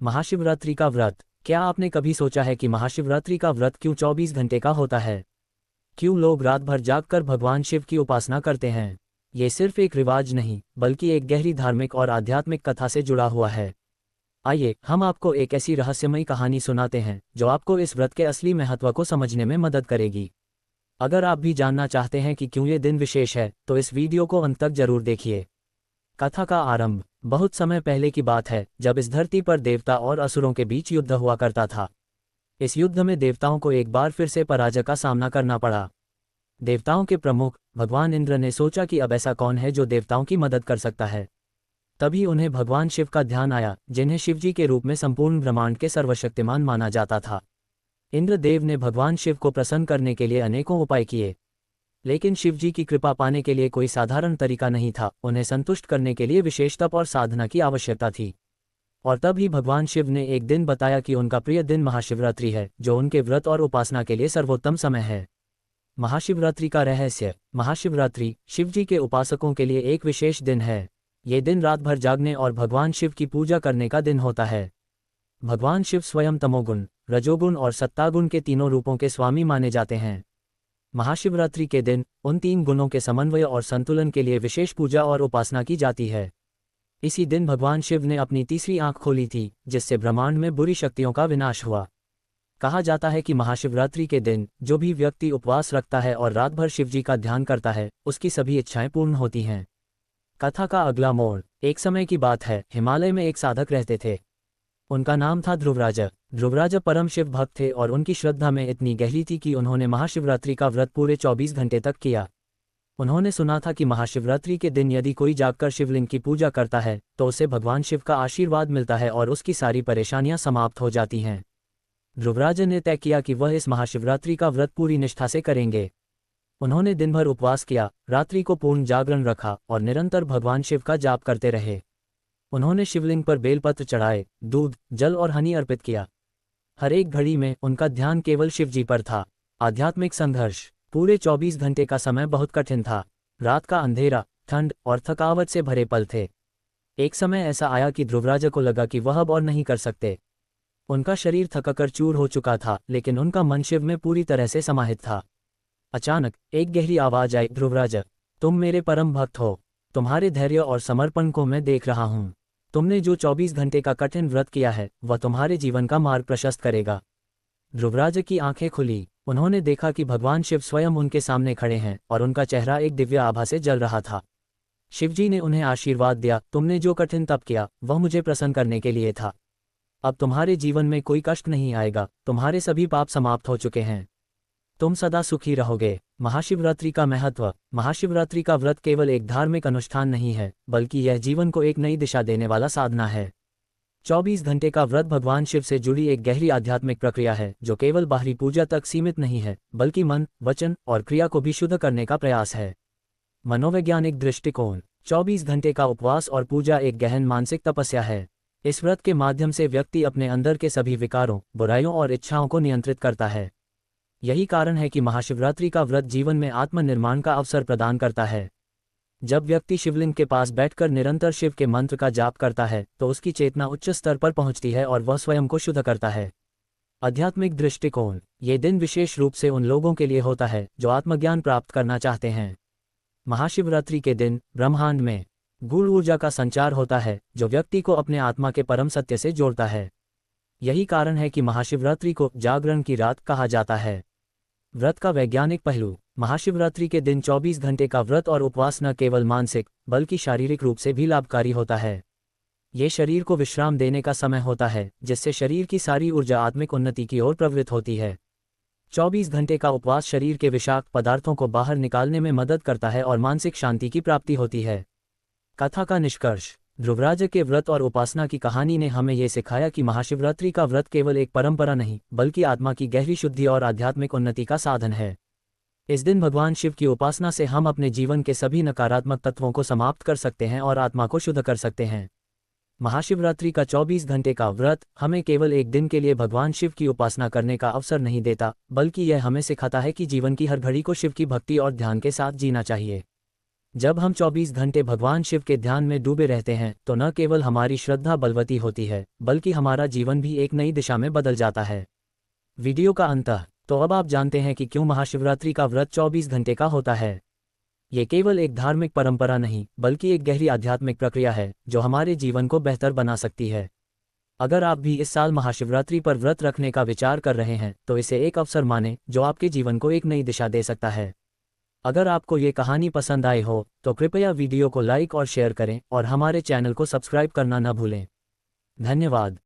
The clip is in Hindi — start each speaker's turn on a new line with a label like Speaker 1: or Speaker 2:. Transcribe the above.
Speaker 1: महाशिवरात्रि का व्रत। क्या आपने कभी सोचा है कि महाशिवरात्रि का व्रत क्यों 24 घंटे का होता है? क्यों लोग रात भर जागकर भगवान शिव की उपासना करते हैं? ये सिर्फ एक रिवाज नहीं, बल्कि एक गहरी धार्मिक और आध्यात्मिक कथा से जुड़ा हुआ है। आइए हम आपको एक ऐसी रहस्यमयी कहानी सुनाते हैं जो आपको इस व्रत के असली महत्व को समझने में मदद करेगी। अगर आप भी जानना चाहते हैं कि क्यों ये दिन विशेष है, तो इस वीडियो को अंत तक जरूर देखिए। कथा का आरंभ बहुत समय पहले की बात है, जब इस धरती पर देवता और असुरों के बीच युद्ध हुआ करता था। इस युद्ध में देवताओं को एक बार फिर से पराजय का सामना करना पड़ा। देवताओं के प्रमुख भगवान इंद्र ने सोचा कि अब ऐसा कौन है जो देवताओं की मदद कर सकता है। तभी उन्हें भगवान शिव का ध्यान आया, जिन्हें शिवजी के रूप में संपूर्ण ब्रह्मांड के सर्वशक्तिमान माना जाता था। इंद्रदेव ने भगवान शिव को प्रसन्न करने के लिए अनेकों उपाय किए, लेकिन शिवजी की कृपा पाने के लिए कोई साधारण तरीका नहीं था। उन्हें संतुष्ट करने के लिए विशेष तप और साधना की आवश्यकता थी। और तब ही भगवान शिव ने एक दिन बताया कि उनका प्रिय दिन महाशिवरात्रि है, जो उनके व्रत और उपासना के लिए सर्वोत्तम समय है। महाशिवरात्रि का रहस्य। महाशिवरात्रि शिवजी के उपासकों के लिए एक विशेष दिन है। ये दिन रात भर जागने और भगवान शिव की पूजा करने का दिन होता है। भगवान शिव स्वयं तमोगुण, रजोगुण और सत्तागुण के तीनों रूपों के स्वामी माने जाते हैं। महाशिवरात्रि के दिन उन तीन गुणों के समन्वय और संतुलन के लिए विशेष पूजा और उपासना की जाती है। इसी दिन भगवान शिव ने अपनी तीसरी आंख खोली थी, जिससे ब्रह्मांड में बुरी शक्तियों का विनाश हुआ। कहा जाता है कि महाशिवरात्रि के दिन जो भी व्यक्ति उपवास रखता है और रात भर शिवजी का ध्यान करता है, उसकी सभी इच्छाएं पूर्ण होती हैं। कथा का अगला मोड़। एक समय की बात है, हिमालय में एक साधक रहते थे। उनका नाम था ध्रुवराज। ध्रुवराज परम शिव भक्त थे और उनकी श्रद्धा में इतनी गहरी थी कि उन्होंने महाशिवरात्रि का व्रत पूरे 24 घंटे तक किया। उन्होंने सुना था कि महाशिवरात्रि के दिन यदि कोई जागकर शिवलिंग की पूजा करता है, तो उसे भगवान शिव का आशीर्वाद मिलता है और उसकी सारी परेशानियां समाप्त हो जाती हैं। ध्रुवराज ने तय किया कि वह इस महाशिवरात्रि का व्रत पूरी निष्ठा से करेंगे। उन्होंने दिन भर उपवास किया, रात्रि को पूर्ण जागरण रखा और निरंतर भगवान शिव का जाप करते रहे। उन्होंने शिवलिंग पर बेलपत्र चढ़ाए, दूध, जल और हनी अर्पित किया। हर एक घड़ी में उनका ध्यान केवल शिवजी पर था। आध्यात्मिक संघर्ष। पूरे 24 घंटे का समय बहुत कठिन था। रात का अंधेरा, ठंड और थकावट से भरे पल थे। एक समय ऐसा आया कि ध्रुवराज को लगा कि वह अब और नहीं कर सकते। उनका शरीर थककर चूर हो चुका था, लेकिन उनका मन शिव में पूरी तरह से समाहित था। अचानक एक गहरी आवाज आई, ध्रुवराज, तुम मेरे परम भक्त हो। तुम्हारे धैर्य और समर्पण को मैं देख रहा हूँ। तुमने जो 24 घंटे का कठिन व्रत किया है, वह तुम्हारे जीवन का मार्ग प्रशस्त करेगा। ध्रुवराज की आंखें खुली। उन्होंने देखा कि भगवान शिव स्वयं उनके सामने खड़े हैं और उनका चेहरा एक दिव्य आभा से जल रहा था। शिवजी ने उन्हें आशीर्वाद दिया, तुमने जो कठिन तप किया, वह मुझे प्रसन्न करने के लिए था। अब तुम्हारे जीवन में कोई कष्ट नहीं आएगा। तुम्हारे सभी पाप समाप्त हो चुके हैं। तुम सदा सुखी रहोगे। महाशिवरात्रि का महत्व। महाशिवरात्रि का व्रत केवल एक धार्मिक अनुष्ठान नहीं है, बल्कि यह जीवन को एक नई दिशा देने वाला साधना है। 24 घंटे का व्रत भगवान शिव से जुड़ी एक गहरी आध्यात्मिक प्रक्रिया है, जो केवल बाहरी पूजा तक सीमित नहीं है, बल्कि मन, वचन और क्रिया को भी शुद्ध करने का प्रयास है। मनोवैज्ञानिक दृष्टिकोण। 24 घंटे का उपवास और पूजा एक गहन मानसिक तपस्या है। इस व्रत के माध्यम से व्यक्ति अपने अंदर के सभी विकारों, बुराइयों और इच्छाओं को नियंत्रित करता है। यही कारण है कि महाशिवरात्रि का व्रत जीवन में आत्मनिर्माण का अवसर प्रदान करता है। जब व्यक्ति शिवलिंग के पास बैठकर निरंतर शिव के मंत्र का जाप करता है, तो उसकी चेतना उच्च स्तर पर पहुंचती है और वह स्वयं को शुद्ध करता है। आध्यात्मिक दृष्टिकोण। ये दिन विशेष रूप से उन लोगों के लिए होता है जो आत्मज्ञान प्राप्त करना चाहते हैं। महाशिवरात्रि के दिन ब्रह्मांड में गूढ़ ऊर्जा का संचार होता है, जो व्यक्ति को अपने आत्मा के परम सत्य से जोड़ता है। यही कारण है कि महाशिवरात्रि को जागरण की रात कहा जाता है। व्रत का वैज्ञानिक पहलू। महाशिवरात्रि के दिन 24 घंटे का व्रत और उपवास न केवल मानसिक, बल्कि शारीरिक रूप से भी लाभकारी होता है। ये शरीर को विश्राम देने का समय होता है, जिससे शरीर की सारी ऊर्जा आत्मिक उन्नति की ओर प्रवृत्त होती है। 24 घंटे का उपवास शरीर के विषाक्त पदार्थों को बाहर निकालने में मदद करता है और मानसिक शांति की प्राप्ति होती है। कथा का निष्कर्ष। ध्रुवराज के व्रत और उपासना की कहानी ने हमें ये सिखाया कि महाशिवरात्रि का व्रत केवल एक परंपरा नहीं, बल्कि आत्मा की गहरी शुद्धि और आध्यात्मिक उन्नति का साधन है। इस दिन भगवान शिव की उपासना से हम अपने जीवन के सभी नकारात्मक तत्वों को समाप्त कर सकते हैं और आत्मा को शुद्ध कर सकते हैं। महाशिवरात्रि का 24 घंटे का व्रत हमें केवल एक दिन के लिए भगवान शिव की उपासना करने का अवसर नहीं देता, बल्कि यह हमें सिखाता है कि जीवन की हर घड़ी को शिव की भक्ति और ध्यान के साथ जीना चाहिए। जब हम 24 घंटे भगवान शिव के ध्यान में डूबे रहते हैं तो न केवल हमारी श्रद्धा बलवती होती है, बल्कि हमारा जीवन भी एक नई दिशा में बदल जाता है। वीडियो का अंत। तो अब आप जानते हैं कि क्यों महाशिवरात्रि का व्रत 24 घंटे का होता है। ये केवल एक धार्मिक परंपरा नहीं, बल्कि एक गहरी आध्यात्मिक प्रक्रिया है जो हमारे जीवन को बेहतर बना सकती है। अगर आप भी इस साल महाशिवरात्रि पर व्रत रखने का विचार कर रहे हैं तो इसे एक अवसर मानें जो आपके जीवन को एक नई दिशा दे सकता है। अगर आपको ये कहानी पसंद आई हो तो कृपया वीडियो को लाइक और शेयर करें और हमारे चैनल को सब्सक्राइब करना न भूलें। धन्यवाद।